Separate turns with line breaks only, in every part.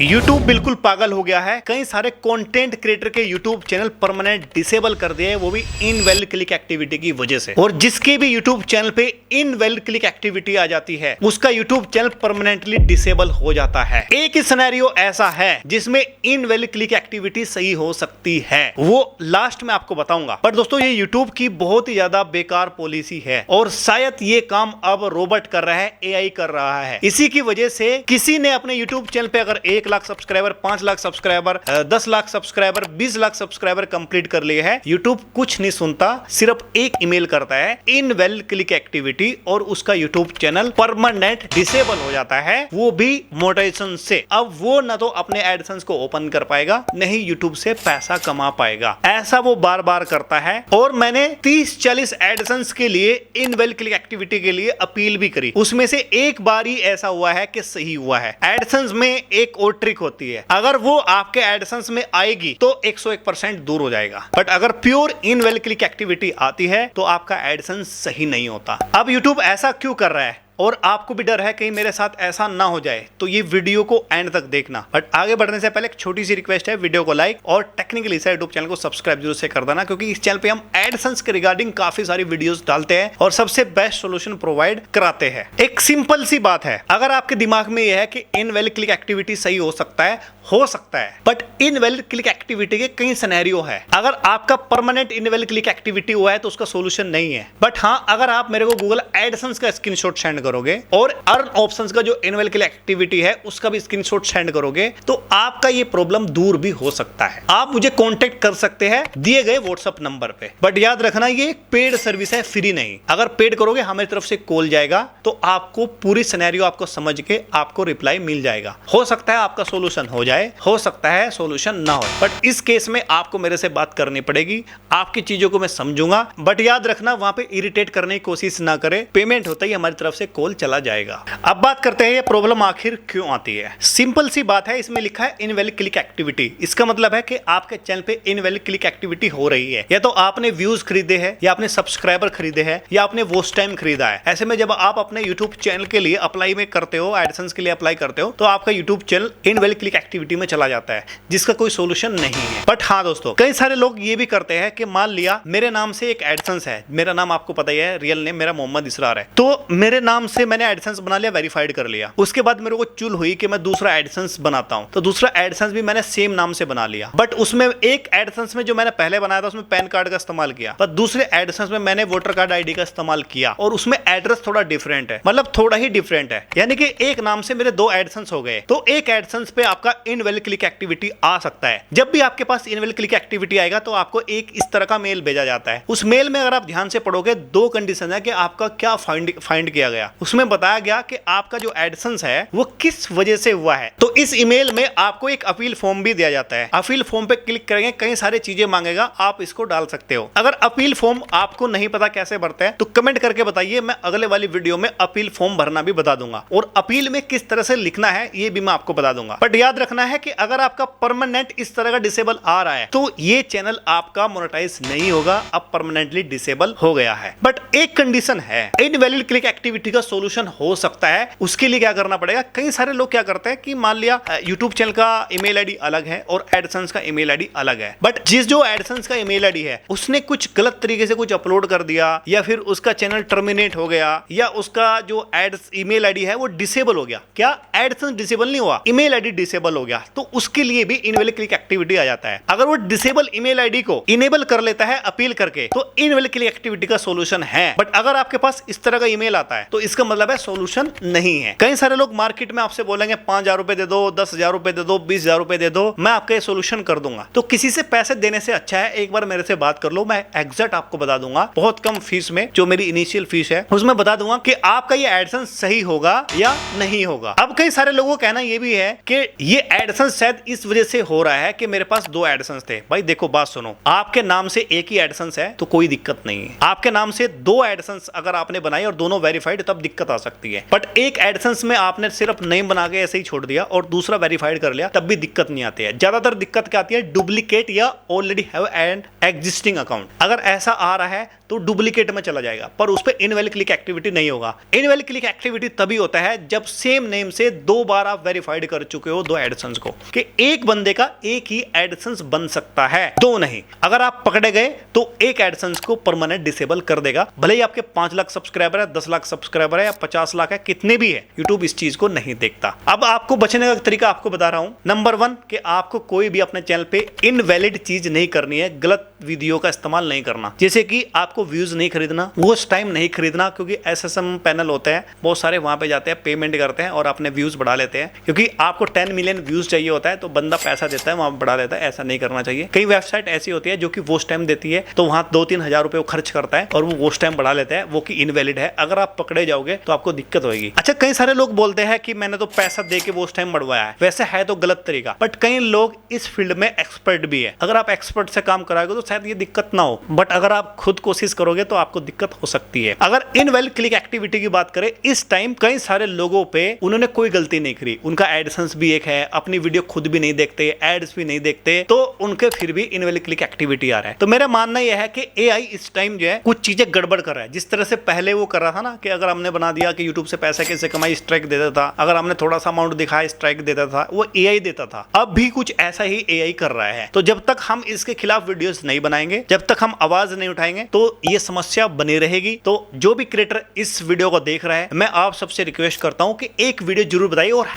YouTube बिल्कुल पागल हो गया है। कई सारे कंटेंट क्रिएटर के YouTube चैनल परमानेंट डिसेबल कर दिए, वो भी इनवैलिड क्लिक एक्टिविटी की वजह से। और जिसके भी YouTube चैनल पे इनवैलिड क्लिक एक्टिविटी आ जाती है, उसका YouTube चैनल परमानेंटली डिसेबल हो जाता है। एक ही सिनेरियो ऐसा है जिसमें इनवैलिड क्लिक एक्टिविटी सही हो सकती है, वो लास्ट में आपको बताऊंगा। पर दोस्तों, ये YouTube की बहुत ही ज्यादा बेकार पॉलिसी है और शायद ये काम अब रोबोट कर रहा है, AI कर रहा है। इसी की वजह से किसी ने अपने YouTube चैनल पे अगर 1 lakh subscriber, 5 lakh subscriber, 10 lakh subscriber, 20 lakh subscriber complete कर लिए हैं, YouTube कुछ नहीं सुनता, सिर्फ एक ईमेल करता है इनवैलिड क्लिक एक्टिविटी और उसका YouTube चैनल परमानेंट डिसेबल हो जाता है, वो भी मोनेटाइजेशन से। अब वो ना तो अपने एडसेंस को ओपन कर पाएगा, नहीं YouTube से पैसा कमा पाएगा। ऐसा वो बार बार करता है और मैंने 30-40 एडसेंस के लिए इनवैलिड क्लिक एक्टिविटी के लिए अपील भी करी, उसमें से एक बार ही ऐसा हुआ है कि सही हुआ है। एडसेंस में एक और ट्रिक होती है, अगर वो आपके एडसेंस में आएगी तो 101% दूर हो जाएगा, बट अगर प्योर इनवैलिड क्लिक एक्टिविटी आती है तो आपका एडसेंस सही नहीं होता। अब YouTube ऐसा क्यों कर रहा है और आपको भी डर है कहीं मेरे साथ ऐसा ना हो जाए, तो ये वीडियो को एंड तक देखना। बट आगे बढ़ने से पहले एक छोटी सी रिक्वेस्ट है, वीडियो को लाइक और टेक्निकल ईसा यूट्यूब चैनल को सब्सक्राइब जरूर से कर देना, क्योंकि इस चैनल पे हम एडसेंस के रिगार्डिंग काफी सारी वीडियोस डालते हैं और सबसे बेस्ट सॉल्यूशन प्रोवाइड कराते हैं। एक सिंपल सी बात है, अगर आपके दिमाग में यह है कि इनवैलिड क्लिक एक्टिविटी सही हो सकता है, बट इनवैलिड क्लिक एक्टिविटी के कई सिनेरियो है। अगर आपका परमानेंट इनवैलिड क्लिक एक्टिविटी हुआ है तो उसका सोल्यूशन नहीं है। बट हाँ, अगर आप मेरे को गूगल एडसेंस का स्क्रीनशॉट सेंड करोगे और अर्न ऑप्शंस का जो इनवैलिड क्लिक एक्टिविटी है उसका भी स्क्रीनशॉट सेंड करोगे तो आपका ये प्रॉब्लम दूर भी हो सकता है। आप मुझे कांटेक्ट कर सकते हैं दिए गए व्हाट्सएप नंबर पे। बट याद रखना, ये एक पेड सर्विस है, फ्री नहीं। अगर पेड करोगे हमारी तरफ से कॉल जाएगा तो आपको पूरी सिनेरियो आपको समझ के आपको रिप्लाई मिल जाएगा। हो सकता है आपका सोल्यूशन हो जाए, हो सकता है सोल्यूशन ना हो, बट इस केस में आपको मेरे से बात करनी पड़ेगी, आपकी चीजों को मैं समझूंगा। बट याद रखना, वहां पे इरिटेट करने की कोशिश ना करें, पेमेंट होता ही हमारी तरफ से कॉल चला जाएगा। अब बात करते हैं ये प्रॉब्लम आखिर क्यों आती है। सिंपल सी बात है, इसमें लिखा है इनवैलिड क्लिक एक्टिविटी। इसका मतलब है कि आपके चैनल पे इनवैलिड क्लिक एक्टिविटी हो रही है, या तो आपने व्यूज खरीदे हैं, या आपने सब्सक्राइबर खरीदे हैं, या आपने वॉच टाइम खरीदा है। ऐसे में जब आप अपने यूट्यूब चैनल के लिए अप्लाई में करते हो, एडसेंस के लिए अप्लाई करते हो, तो आपका YouTube channel invalid click activity में चला जाता है, जिसका कोई सोल्यूशन नहीं है। बट हाँ दोस्तों, कई सारे लोग ये भी करते हैं कि मान लिया मेरे नाम से एक एडसेंस है, मेरा नाम आपको पता ही है, रियल नेम मेरा मोहम्मद इसरार है, तो मेरे नाम से मैंने एडसेंस बना लिया, वेरीफाइड कर लिया। उसके बाद मेरे को चुल हुई कि मैं दूसरा एडसेंस बनाता हूं, तो दूसरा एडसेंस भी मैंने सेम नाम से बना लिया। बट उसमें एक एडसेंस में जो मैंने पहले बनाया था उसमें पैन कार्ड का इस्तेमाल किया, पर दूसरे एडसेंस में मैंने वोटर कार्ड आईडी का इस्तेमाल किया और उसमें एड्रेस थोड़ा डिफरेंट है, मतलब थोड़ा ही डिफरेंट है, यानी कि एक नाम से मेरे 2 एडसेंस हो गए। तो एक एडसेंस पे आपका इनवैलिड क्लिक एक्टिविटी आ सकता है। जब भी आपके पास इनवैलिड क्लिक एक्टिविटी आएगा तो आपको एक इस तरह का मेल भेजा जाता है। उस मेल में अगर आप ध्यान से पढ़ोगे, 2 कंडीशन है कि आपका क्या फाइंड किया गया। उसमें बताया गया कि आपका जो एडसेंस है वो किस वजह से हुआ है। तो इस ईमेल में आपको एक अपील फॉर्म भी दिया जाता है। अपील फॉर्म पे क्लिक करेंगे, कई सारी चीजें मांगेगा, आप इसको डाल सकते हो। अगर अपील फॉर्म आपको नहीं पता कैसे भरते हैं तो कमेंट करके बताइए, मैं अगले वाली वीडियो में अपील फॉर्म भरना भी बता दूंगा और अपील में किस तरह से लिखना है ये भी मैं आपको बता दूंगा। बट याद रखना है कि अगर आपका परमानेंट इस तरह का डिसेबल आ रहा है तो ये चैनल आपका मोनेटाइज नहीं होगा, अब परमानेंटली डिसेबल हो गया है। बट एक कंडीशन है, इनवैलिड क्लिक एक्टिविटी का सोल्यूशन हो सकता है। उसके लिए क्या करना पड़ेगा, कई सारे लोग क्या करते हैं कि मान लिया YouTube चैनल का ईमेल आईडी अलग है और एडसेंस का ईमेल आईडी अलग है, बट जो एडसेंस का ईमेल आईडी है उसने कुछ गलत तरीके से कुछ अपलोड कर दिया, या फिर उसका चैनल टर्मिनेट हो गया, या उसका जो एड्स ईमेल आईडी है वो डिसेबल हो गया। क्या एडसेंस डिसेबल नहीं हुआ, ईमेल आईडी डिसेबल हो गया, तो उसके लिए भी इनवैलिड क्लिक एक्टिविटी आ जाता है। अगर वो डिसेबल ईमेल आईडी को इनेबल कर लेता है अपील करके तो इनवैलिड क्लिक एक्टिविटी का सोल्यूशन है। बट अगर आपके पास इस तरह का ईमेल आता है तो इसका मतलब है सोल्यूशन नहीं है। कई सारे लोग मार्केट में आपसे बोलेंगे 5,000 रुपए दे दो, 10,000 रुपए दे दो, 20,000 रुपए दे दो, मैं आपका ये सोल्यूशन कर दूंगा। तो किसी से पैसे देने से अच्छा है एक बार मेरे से बात कर लो, मैं एग्जैक्ट आपको बता दूंगा, बहुत कम फीस में, जो मेरी इनिशियल फीस है उसमें बता दूंगा कि आपका ये एडसेंस सही होगा या नहीं होगा। अब कई सारे लोगों का कहना ये भी है कि ये एडसेंस शायद इस वजह से हो रहा है कि मेरे पास 2 एडसेंस थे। भाई देखो, बात सुनो, आपके नाम से एक ही एडसेंस है तो कोई दिक्कत नहीं है। आपके नाम से 2 एडसेंस अगर आपने बनाई और दोनों वेरीफाइड, तब दिक्कत आ सकती है। बट एक एडसेंस में आपने सिर्फ नेम बना के ऐसे ही छोड़ दिया और दूसरा वेरीफाइड कर लिया, तब भी दिक्कत नहीं आती है। ज्यादातर दिक्कत क्या आती है, डुप्लीकेट या already have an existing account. अगर ऐसा आ रहा है तो डुप्लीकेट में चला जाएगा, पर उस पर इनवैलिड क्लिक एक्टिविटी नहीं होगा। इनवैलिड क्लिक एक्टिविटी तभी होता है जब सेम नेम से 2 बार आप वेरीफाइड कर चुके हो 2 एडसेंस को, कि एक बंदे का एक ही एडसेंस बन सकता है, 2 नहीं। अगर आप पकड़े गए तो एक एडसेंस को परमानेंट डिसेबल कर देगा, भले ही आपके 5 लाख सब्सक्राइबर है, 10 लाख सब्सक्राइबर है या 50 लाख है, कितने भी है, यूट्यूब इस चीज को नहीं देखता। अब आपको बचने का तरीका आपको बता रहा हूं। नंबर 1 कि आपको कोई भी अपने चैनल पे इनवैलिड चीज नहीं करनी है, गलत वीडियो का इस्तेमाल नहीं करना। जैसे कि आपको व्यूज नहीं खरीदना, वॉच टाइम नहीं खरीदना, क्योंकि एसएसएम पैनल होते हैं बहुत सारे, वहां पे जाते हैं, पेमेंट करते हैं और अपने व्यूज बढ़ा लेते हैं, क्योंकि आपको 10 मिलियन व्यूज चाहिए होता है तो बंदा पैसा देता है वहां बढ़ा देता है। ऐसा नहीं करना चाहिए। कई वेबसाइट ऐसी होती है जो कि वॉच टाइम देती है, तो वहां 2-3 हजार रुपए खर्च करता है और वो वॉच टाइम बढ़ा लेता है, वो कि इनवैलिड है। अगर आप पकड़े जाओगे तो आपको दिक्कत होगी। अच्छा, कई सारे लोग बोलते हैं कि मैंने तो पैसा दे के वॉच टाइम बढ़वाया है, वैसे है तो गलत तरीका, बट कई लोग इस फील्ड में एक्सपर्ट भी है। अगर आप एक्सपर्ट से काम कराओगे तो शायद ये दिक्कत ना हो, बट अगर आप खुद कोशिश करोगे तो आपको दिक्कत हो सकती है। अगर इनवैलिड क्लिक एक्टिविटी की बात करें, इस टाइम कई सारे लोगों पे उन्होंने कोई गलती नहीं करी, उनका एडसेंस भी एक है, अपनी वीडियो खुद भी नहीं देखते, एड्स भी नहीं देखते, तो उनके फिर भी इनवैलिड क्लिक एक्टिविटी आ रहा है। तो मेरा मानना यह है कि एआई इस टाइम जो है कुछ चीजें गड़बड़ कर रहा है। जिस तरह से पहले वो कर रहा था ना कि अगर हमने बना दिया कि यूट्यूब से पैसा कैसे कमाई, स्ट्राइक देता था, अगर हमने थोड़ा सा अमाउंट दिखाया स्ट्राइक देता था, वो एआई देता था। अब भी कुछ ऐसा ही एआई कर रहा है। तो जब तक हम इसके खिलाफ वीडियोस नहीं बनाएंगे, जब तक हम आवाज नहीं उठाएंगे, तो ये समस्या बनी रहेगी। तो जो भी क्रिएटर इस वीडियो को देख रहा है, मैं आप सबसे रिक्वेस्ट करता हूं कि एक वीडियो जरूर बताइए और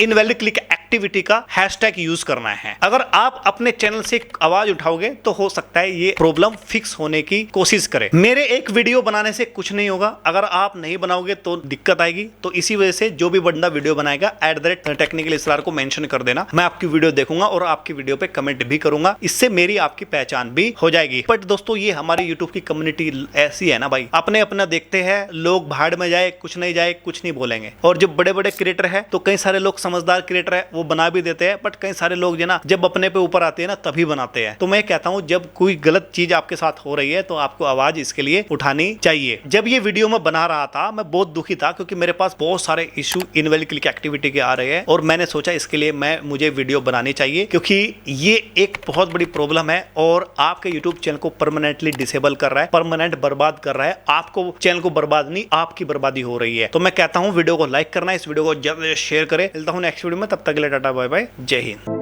इनवैलिड क्लिक एक्टिविटी का हैशटैग यूज करना है। अगर आप अपने चैनल से आवाज उठाओगे तो हो सकता है ये प्रॉब्लम फिक्स होने की कोशिश करें। मेरे एक वीडियो बनाने से कुछ नहीं होगा, अगर आप नहीं बनाओगे तो दिक्कत आएगी। तो इसी वजह से जो भी बंदा वीडियो बनाएगा @टेक्निकल इसरार को मेंशन कर देना, मैं आपकी वीडियो देखूंगा और आपकी वीडियो पे कमेंट भी करूंगा, इससे मेरी आपकी पहचान भी हो जाएगी। बट दोस्तों, ये हमारी यूट्यूब की कम्युनिटी ऐसी है ना भाई, अपने अपना देखते हैं लोग, भाड़ में जाए कुछ नहीं जाए, कुछ नहीं बोलेंगे। और जो बड़े बड़े क्रिएटर है, तो कई सारे लोग समझदार क्रिएटर है, वो बना भी देते हैं, बट कई सारे लोग जो ना जब अपने पे ऊपर आते हैं ना तभी बनाते हैं। तो मैं कहता हूं जब कोई गलत चीज आपके साथ हो रही है तो आपको आवाज इसके लिए उठानी चाहिए। जब ये वीडियो मैं बना रहा था मैं बहुत दुखी था, क्योंकि मेरे पास बहुत सारे इशू इनवैलिड क्लिक एक्टिविटी के आ रहे हैं और मैंने सोचा इसके लिए मुझे वीडियो बनानी चाहिए, क्योंकि ये एक बहुत बड़ी प्रॉब्लम है और आपके यूट्यूब चैनल को परमानेंटली डिसेबल कर रहा है, परमानेंट बर्बाद कर रहा है। आपको चैनल को बर्बाद नहीं, आपकी बर्बादी हो रही है। तो मैं कहता हूं वीडियो को लाइक करना, इस वीडियो को ज्यादा शेयर करें। मिलता हूं नेक्स्ट वीडियो में, तब तक के लिए टाटा बाय बाय, जय हिंद।